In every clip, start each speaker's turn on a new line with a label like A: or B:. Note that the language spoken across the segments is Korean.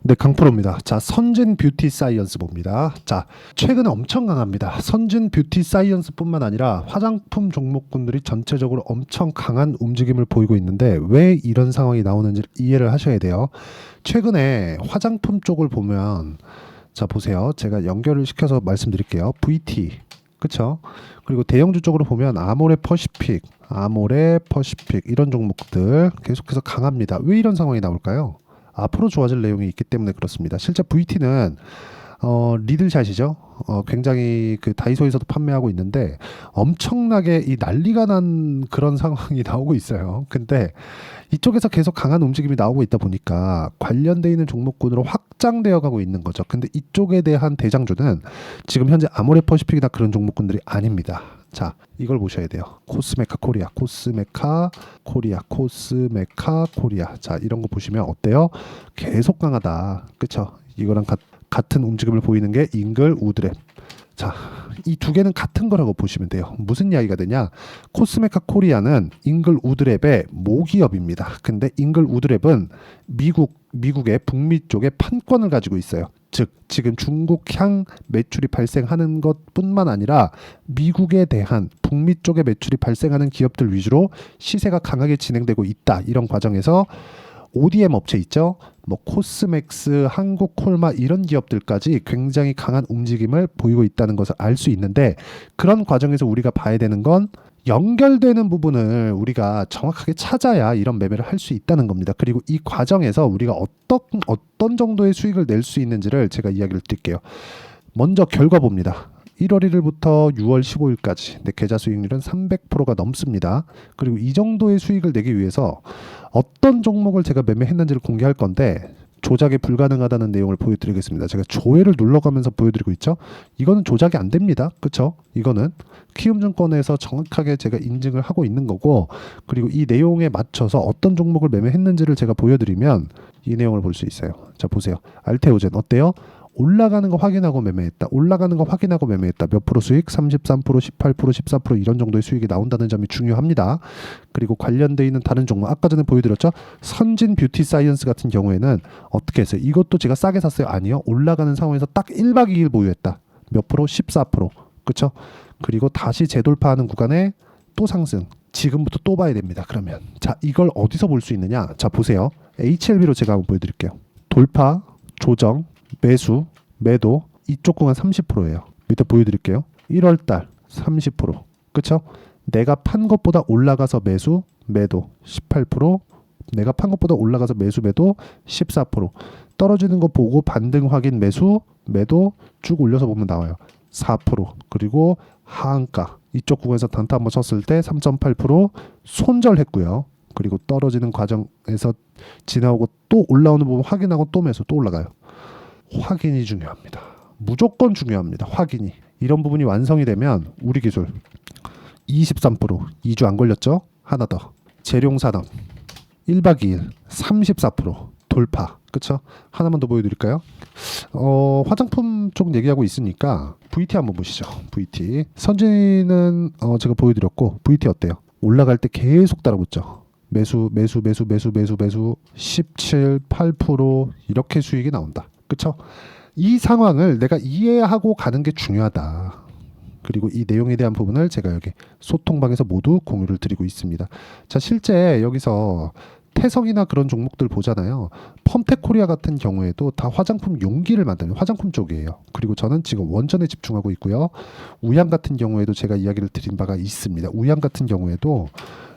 A: 네, 강프로입니다. 자, 선진 뷰티 사이언스 봅니다. 자, 최근에 엄청 강합니다. 선진 뷰티 사이언스뿐만 아니라 화장품 종목군들이 전체적으로 엄청 강한 움직임을 보이고 있는데 왜 이런 상황이 나오는지 이해를 하셔야 돼요. 최근에 화장품 쪽을 보면 자, 보세요. 제가 연결을 시켜서 말씀드릴게요. VT. 그쵸? 그리고 대형주 쪽으로 보면 아모레 퍼시픽 이런 종목들 계속해서 강합니다. 왜 이런 상황이 나올까요? 앞으로 좋아질 내용이 있기 때문에 그렇습니다. 실제 VT는 리들샷이죠. 굉장히 그 다이소에서도 판매하고 있는데 엄청나게 이 난리가 난 그런 상황이 나오고 있어요. 근데 이쪽에서 계속 강한 움직임이 나오고 있다 보니까 관련돼 있는 종목군으로 확장되어 가고 있는 거죠. 근데 이쪽에 대한 대장주는 지금 현재 아모레 퍼시픽이나 그런 종목군들이 아닙니다. 자, 이걸 보셔야 돼요. 코스메카 코리아. 자, 이런 거 보시면 어때요? 계속 강하다. 그쵸? 이거랑 같은 움직임을 보이는 게 잉글 우드랩. 자, 이 두 개는 같은 거라고 보시면 돼요. 무슨 이야기가 되냐? 코스메카 코리아는 잉글 우드랩의 모기업입니다. 근데 잉글 우드랩은 미국의 북미 쪽에 판권을 가지고 있어요. 즉, 지금 중국향 매출이 발생하는 것뿐만 아니라 미국에 대한 북미 쪽에 매출이 발생하는 기업들 위주로 시세가 강하게 진행되고 있다. 이런 과정에서 ODM 업체 있죠. 뭐 코스맥스, 한국콜마 이런 기업들까지 굉장히 강한 움직임을 보이고 있다는 것을 알 수 있는데 그런 과정에서 우리가 봐야 되는 건 연결되는 부분을 우리가 정확하게 찾아야 이런 매매를 할 수 있다는 겁니다. 그리고 이 과정에서 우리가 어떤 정도의 수익을 낼 수 있는지를 제가 이야기를 드릴게요. 먼저 결과 봅니다. 1월 1일부터 6월 15일까지 내 계좌 수익률은 300%가 넘습니다. 그리고 이 정도의 수익을 내기 위해서 어떤 종목을 제가 매매했는지를 공개할 건데 조작이 불가능하다는 내용을 보여드리겠습니다. 제가 조회를 눌러가면서 보여드리고 있죠. 이거는 조작이 안 됩니다. 그쵸? 이거는 키움증권에서 정확하게 제가 인증을 하고 있는 거고 그리고 이 내용에 맞춰서 어떤 종목을 매매했는지를 제가 보여드리면 이 내용을 볼 수 있어요. 자, 보세요. 알테오젠 어때요? 올라가는 거 확인하고 매매했다. 몇 프로 수익? 33%, 18%, 14% 이런 정도의 수익이 나온다는 점이 중요합니다. 그리고 관련돼 있는 다른 종목 아까 전에 보여드렸죠. 선진 뷰티 사이언스 같은 경우에는 어떻게 했어요? 이것도 제가 싸게 샀어요? 아니요. 올라가는 상황에서 딱 1박 2일 보유했다. 몇 프로? 14%. 그쵸? 그리고 다시 재돌파하는 구간에 또 상승. 지금부터 또 봐야 됩니다. 그러면 자, 이걸 어디서 볼 수 있느냐? 자, 보세요. HLB로 제가 한번 보여드릴게요. 돌파, 조정, 매수, 매도 이쪽 구간 30%예요. 밑에 보여드릴게요. 1월달 30%. 그쵸? 내가 판 것보다 올라가서 매수, 매도 18%. 내가 판 것보다 올라가서 매수, 매도 14%. 떨어지는 거 보고 반등 확인 매수, 매도 쭉 올려서 보면 나와요. 4%. 그리고 하한가 이쪽 구간에서 단타 한번 쳤을 때 3.8% 손절했고요. 그리고 떨어지는 과정에서 지나오고 또 올라오는 부분 확인하고 또 매수 또 올라가요. 확인이 중요합니다. 무조건 중요합니다. 확인이. 이런 부분이 완성이 되면 우리 기술 23% 2주 안 걸렸죠? 하나 더. 재룡산업 1박 2일 34% 돌파. 그쵸? 하나만 더 보여드릴까요? 화장품 쪽 얘기하고 있으니까 VT 한번 보시죠. VT. 선진은 제가 보여드렸고 VT 어때요? 올라갈 때 계속 따라붙죠. 매수 17, 8% 이렇게 수익이 나온다. 그쵸? 이 상황을 내가 이해하고 가는 게 중요하다. 그리고 이 내용에 대한 부분을 제가 여기 소통방에서 모두 공유를 드리고 있습니다. 자, 실제 여기서 태성이나 그런 종목들 보잖아요. 펌텍코리아 같은 경우에도 다 화장품 용기를 만드는 화장품 쪽이에요. 그리고 저는 지금 원전에 집중하고 있고요. 우양 같은 경우에도 제가 이야기를 드린 바가 있습니다. 우양 같은 경우에도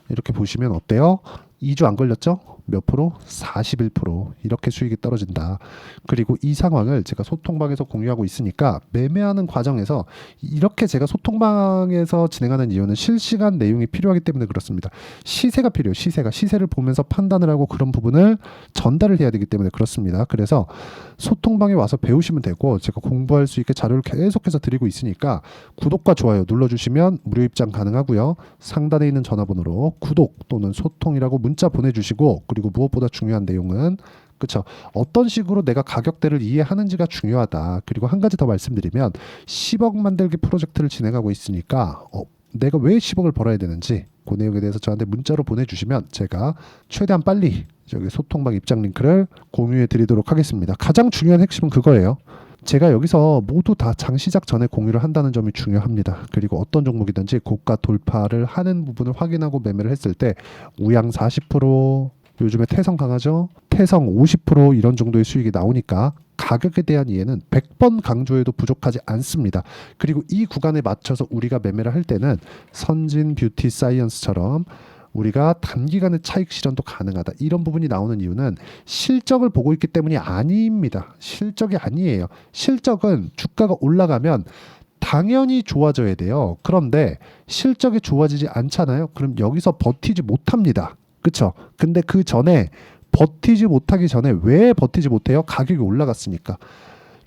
A: 이렇게 보시면 어때요? 2주 안 걸렸죠? 몇 프로? 41% 이렇게 수익이 떨어진다. 그리고 이 상황을 제가 소통방에서 공유하고 있으니까 매매하는 과정에서 이렇게 제가 소통방에서 진행하는 이유는 실시간 내용이 필요하기 때문에 그렇습니다. 시세가 필요해요. 시세를 보면서 판단을 하고 그런 부분을 전달을 해야 되기 때문에 그렇습니다. 그래서 소통방에 와서 배우시면 되고 제가 공부할 수 있게 자료를 계속해서 드리고 있으니까 구독과 좋아요 눌러주시면 무료 입장 가능하고요. 상단에 있는 전화번호로 구독 또는 소통이라고 문자 보내주시고 그리고 무엇보다 중요한 내용은 그쵸? 어떤 식으로 내가 가격대를 이해하는지가 중요하다. 그리고 한 가지 더 말씀드리면 10억 만들기 프로젝트를 진행하고 있으니까 내가 왜 10억을 벌어야 되는지 그 내용에 대해서 저한테 문자로 보내주시면 제가 최대한 빨리 여기 소통방 입장 링크를 공유해 드리도록 하겠습니다. 가장 중요한 핵심은 그거예요. 제가 여기서 모두 다 장 시작 전에 공유를 한다는 점이 중요합니다. 그리고 어떤 종목이든지 고가 돌파를 하는 부분을 확인하고 매매를 했을 때 우양 40%, 요즘에 태성 강하죠? 태성 50% 이런 정도의 수익이 나오니까 가격에 대한 이해는 100번 강조해도 부족하지 않습니다. 그리고 이 구간에 맞춰서 우리가 매매를 할 때는 선진 뷰티 사이언스처럼 우리가 단기간의 차익 실현도 가능하다. 이런 부분이 나오는 이유는 실적을 보고 있기 때문이 아닙니다. 실적이 아니에요. 실적은 주가가 올라가면 당연히 좋아져야 돼요. 그런데 실적이 좋아지지 않잖아요. 그럼 여기서 버티지 못합니다. 그쵸? 근데 그 전에 버티지 못하기 전에 왜 버티지 못해요? 가격이 올라갔으니까.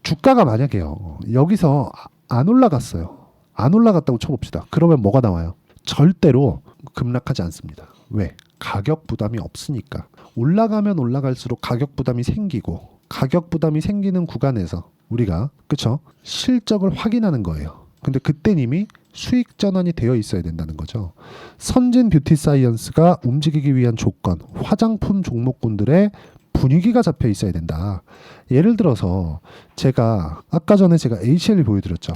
A: 주가가 만약에요. 여기서 안 올라갔어요. 안 올라갔다고 쳐봅시다. 그러면 뭐가 나와요? 절대로 급락하지 않습니다. 왜? 가격 부담이 없으니까. 올라가면 올라갈수록 가격 부담이 생기고 가격 부담이 생기는 구간에서 우리가 그쵸? 실적을 확인하는 거예요. 근데 그땐 이미 수익 전환이 되어 있어야 된다는 거죠. 선진 뷰티 사이언스가 움직이기 위한 조건, 화장품 종목군들의 분위기가 잡혀 있어야 된다. 예를 들어서 아까 전에 제가 HLB 보여드렸죠.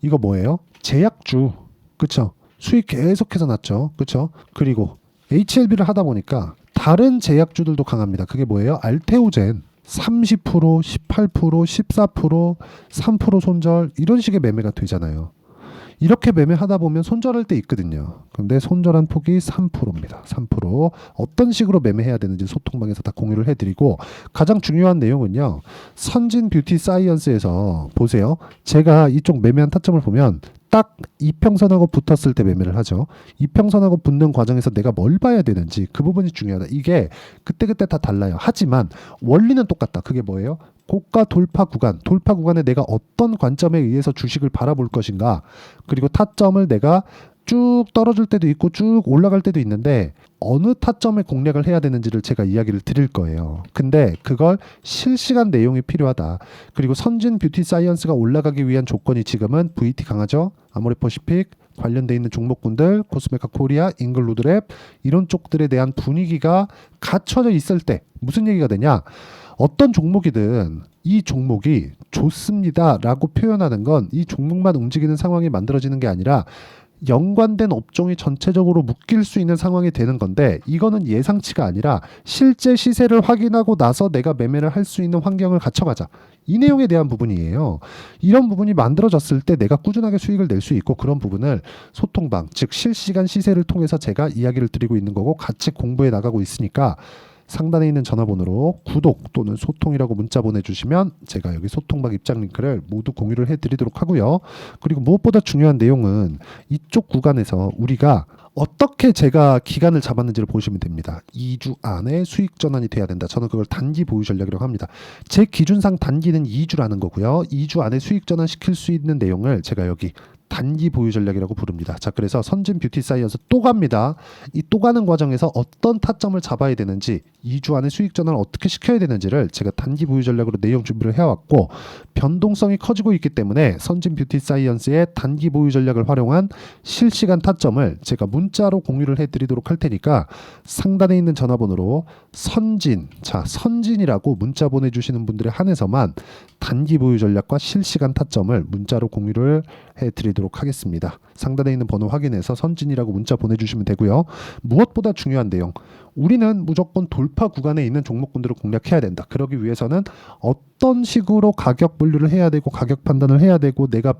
A: 이거 뭐예요? 제약주. 그쵸? 수익 계속해서 났죠. 그쵸? 그리고 HLB를 하다 보니까 다른 제약주들도 강합니다. 그게 뭐예요? 알테오젠 30%, 18%, 14%, 3% 손절 이런 식의 매매가 되잖아요. 이렇게 매매하다 보면 손절할 때 있거든요. 근데 손절한 폭이 3%입니다. 3%. 어떤 식으로 매매해야 되는지 소통방에서 다 공유를 해드리고 가장 중요한 내용은요. 선진 뷰티 사이언스에서 보세요. 제가 이쪽 매매한 타점을 보면 딱 이평선하고 붙었을 때 매매를 하죠. 이평선하고 붙는 과정에서 내가 뭘 봐야 되는지 그 부분이 중요하다. 이게 그때그때 다 달라요. 하지만 원리는 똑같다. 그게 뭐예요? 고가 돌파 구간에 내가 어떤 관점에 의해서 주식을 바라볼 것인가, 그리고 타점을 내가 쭉 떨어질 때도 있고 쭉 올라갈 때도 있는데 어느 타점에 공략을 해야 되는지를 제가 이야기를 드릴 거예요. 근데 그걸 실시간 내용이 필요하다. 그리고 선진 뷰티 사이언스가 올라가기 위한 조건이 지금은 VT 강하죠. 아모레퍼시픽 관련돼 있는 종목군들, 코스메카 코리아, 잉글루드랩 이런 쪽들에 대한 분위기가 갖춰져 있을 때 무슨 얘기가 되냐? 어떤 종목이든 이 종목이 좋습니다라고 표현하는 건 이 종목만 움직이는 상황이 만들어지는 게 아니라 연관된 업종이 전체적으로 묶일 수 있는 상황이 되는 건데, 이거는 예상치가 아니라 실제 시세를 확인하고 나서 내가 매매를 할 수 있는 환경을 갖춰가자. 이 내용에 대한 부분이에요. 이런 부분이 만들어졌을 때 내가 꾸준하게 수익을 낼 수 있고, 그런 부분을 소통방, 즉 실시간 시세를 통해서 제가 이야기를 드리고 있는 거고 같이 공부해 나가고 있으니까 상단에 있는 전화번호로 구독 또는 소통이라고 문자 보내주시면 제가 여기 소통방 입장 링크를 모두 공유를 해드리도록 하고요. 그리고 무엇보다 중요한 내용은 이쪽 구간에서 우리가 어떻게 제가 기간을 잡았는지를 보시면 됩니다. 2주 안에 수익 전환이 돼야 된다. 저는 그걸 단기 보유 전략이라고 합니다. 제 기준상 단기는 2주라는 거고요. 2주 안에 수익 전환 시킬 수 있는 내용을 제가 여기 단기 보유 전략이라고 부릅니다. 자, 그래서 선진 뷰티 사이언스 또 갑니다. 이 또 가는 과정에서 어떤 타점을 잡아야 되는지, 2주 안에 수익 전환을 어떻게 시켜야 되는지를 제가 단기 보유 전략으로 내용 준비를 해왔고, 변동성이 커지고 있기 때문에 선진 뷰티 사이언스의 단기 보유 전략을 활용한 실시간 타점을 제가 문자로 공유를 해드리도록 할 테니까 상단에 있는 전화번호로 선진이라고 문자 보내주시는 분들에 한해서만 단기 보유 전략과 실시간 타점을 문자로 공유를 해드리도록 하겠습니다. 상단에 있는 번호 확인해서 선진이라고 문자 보내주시면 되고요. 무엇보다 중요한 내용, 우리는 무조건 돌파 구간에 있는 종목군들을 공략해야 된다. 그러기 위해서는 어떤 식으로 가격 분류를 해야 되고 가격 판단을 해야 되고 내가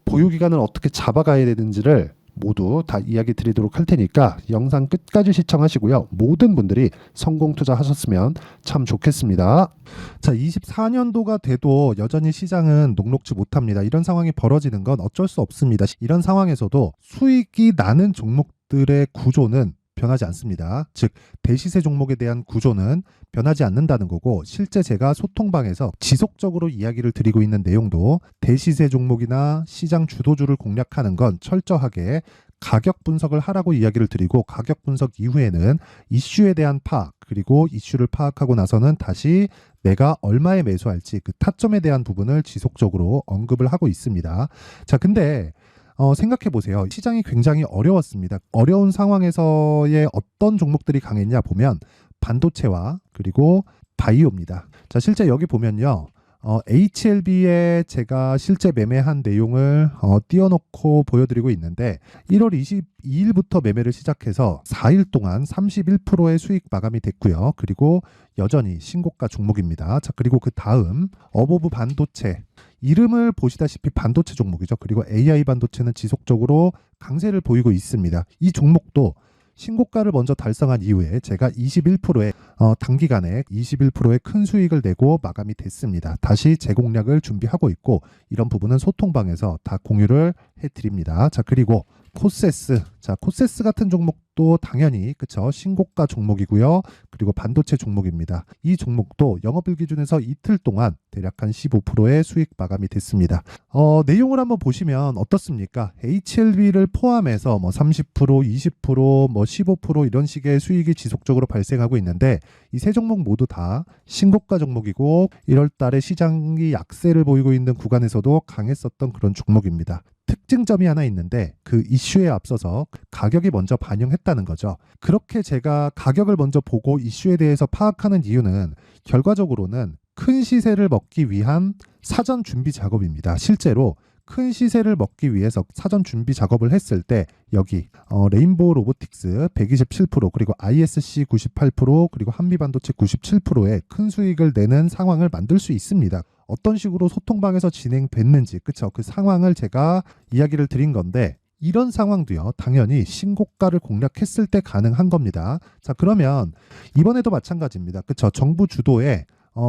A: 보유 기간을 어떻게 잡아가야 되는지를 모두 다 이야기 드리도록 할 테니까 영상 끝까지 시청하시고요. 모든 분들이 성공 투자하셨으면 참 좋겠습니다. 자, 24년도가 돼도 여전히 시장은 녹록지 못합니다. 이런 상황이 벌어지는 건 어쩔 수 없습니다. 이런 상황에서도 수익이 나는 종목들의 구조는 변하지 않습니다. 즉 대시세 종목에 대한 구조는 변하지 않는다는 거고, 실제 제가 소통방에서 지속적으로 이야기를 드리고 있는 내용도 대시세 종목이나 시장 주도주를 공략하는 건 철저하게 가격 분석을 하라고 이야기를 드리고, 가격 분석 이후에는 이슈에 대한 파악, 그리고 이슈를 파악하고 나서는 다시 내가 얼마에 매수할지 그 타점에 대한 부분을 지속적으로 언급을 하고 있습니다. 자, 근데 생각해 보세요. 시장이 굉장히 어려웠습니다. 어려운 상황에서의 어떤 종목들이 강했냐 보면 반도체와 그리고 바이오입니다. 자, 실제 여기 보면요. HLB에 제가 실제 매매한 내용을 띄워놓고 보여드리고 있는데 1월 22일부터 매매를 시작해서 4일 동안 31%의 수익 마감이 됐고요. 그리고 여전히 신고가 종목입니다. 자, 그리고 그 다음 어보브 반도체, 이름을 보시다시피 반도체 종목이죠. 그리고 AI 반도체는 지속적으로 강세를 보이고 있습니다. 이 종목도 신고가를 먼저 달성한 이후에 제가 21%의 단기간에 21%의 큰 수익을 내고 마감이 됐습니다. 다시 재공략을 준비하고 있고 이런 부분은 소통방에서 다 공유를 해드립니다. 자, 그리고 코세스, 자, 코세스 같은 종목도 당연히 그쵸, 신고가 종목이고요. 그리고 반도체 종목입니다. 이 종목도 영업일 기준에서 이틀 동안 대략 한 15%의 수익 마감이 됐습니다. 내용을 한번 보시면 어떻습니까? HLB를 포함해서 뭐 30%, 20%, 뭐 15% 이런 식의 수익이 지속적으로 발생하고 있는데 이 세 종목 모두 다 신고가 종목이고 1월 달에 시장이 약세를 보이고 있는 구간에서도 강했었던 그런 종목입니다. 특징점이 하나 있는데 그 이슈에 앞서서 가격이 먼저 반영했다는 거죠. 그렇게 제가 가격을 먼저 보고 이슈에 대해서 파악하는 이유는 결과적으로는 큰 시세를 먹기 위한 사전 준비 작업입니다. 실제로 큰 시세를 먹기 위해서 사전 준비 작업을 했을 때 여기 레인보우 로보틱스 127% 그리고 ISC 98% 그리고 한미반도체 97%의 큰 수익을 내는 상황을 만들 수 있습니다. 어떤 식으로 소통방에서 진행됐는지 그쵸, 그 상황을 제가 이야기를 드린 건데 이런 상황도요 당연히 신고가를 공략했을 때 가능한 겁니다. 자, 그러면 이번에도 마찬가지입니다. 그쵸, 정부 주도의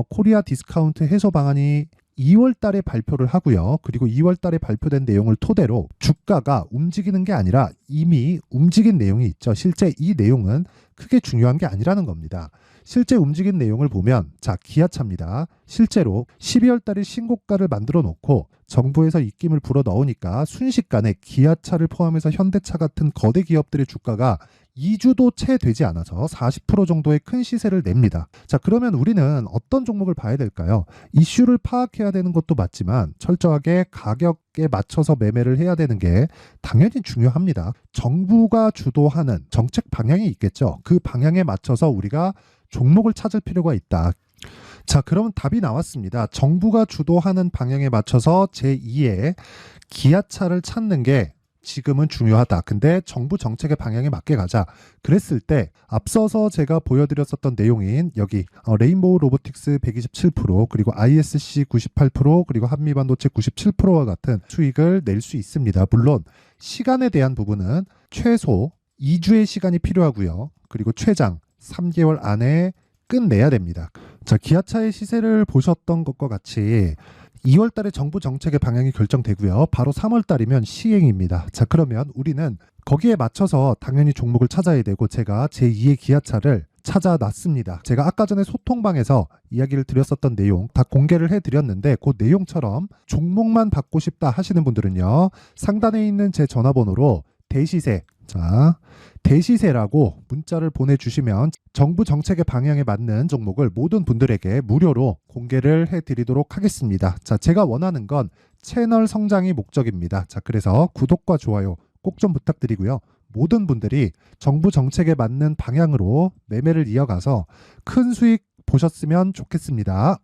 A: 코리아 디스카운트 해소 방안이 2월 달에 발표를 하고요. 그리고 2월 달에 발표된 내용을 토대로 주가가 움직이는 게 아니라 이미 움직인 내용이 있죠. 실제 이 내용은 크게 중요한 게 아니라는 겁니다. 실제 움직인 내용을 보면 자, 기아차입니다. 실제로 12월 달에 신고가를 만들어 놓고 정부에서 입김을 불어 넣으니까 순식간에 기아차를 포함해서 현대차 같은 거대 기업들의 주가가 2주도 채 되지 않아서 40% 정도의 큰 시세를 냅니다. 자, 그러면 우리는 어떤 종목을 봐야 될까요? 이슈를 파악해야 되는 것도 맞지만 철저하게 가격에 맞춰서 매매를 해야 되는 게 당연히 중요합니다. 정부가 주도하는 정책 방향이 있겠죠. 그 방향에 맞춰서 우리가 종목을 찾을 필요가 있다. 자, 그러면 답이 나왔습니다. 정부가 주도하는 방향에 맞춰서 제2의 기아차를 찾는 게 지금은 중요하다. 근데 정부 정책의 방향에 맞게 가자. 그랬을 때 앞서서 제가 보여드렸었던 내용인 여기 레인보우 로보틱스 127% 그리고 ISC 98% 그리고 한미반도체 97%와 같은 수익을 낼 수 있습니다. 물론 시간에 대한 부분은 최소 2주의 시간이 필요하고요. 그리고 최장 3개월 안에 끝내야 됩니다. 자, 기아차의 시세를 보셨던 것과 같이 2월 달에 정부 정책의 방향이 결정되고요. 바로 3월 달이면 시행입니다. 자, 그러면 우리는 거기에 맞춰서 당연히 종목을 찾아야 되고 제가 제2의 기아차를 찾아놨습니다. 제가 아까 전에 소통방에서 이야기를 드렸었던 내용 다 공개를 해드렸는데 그 내용처럼 종목만 받고 싶다 하시는 분들은요. 상단에 있는 제 전화번호로 대시세, 자, 대시세라고 문자를 보내주시면 정부 정책의 방향에 맞는 종목을 모든 분들에게 무료로 공개를 해드리도록 하겠습니다. 자, 제가 원하는 건 채널 성장이 목적입니다. 자, 그래서 구독과 좋아요 꼭 좀 부탁드리고요. 모든 분들이 정부 정책에 맞는 방향으로 매매를 이어가서 큰 수익 보셨으면 좋겠습니다.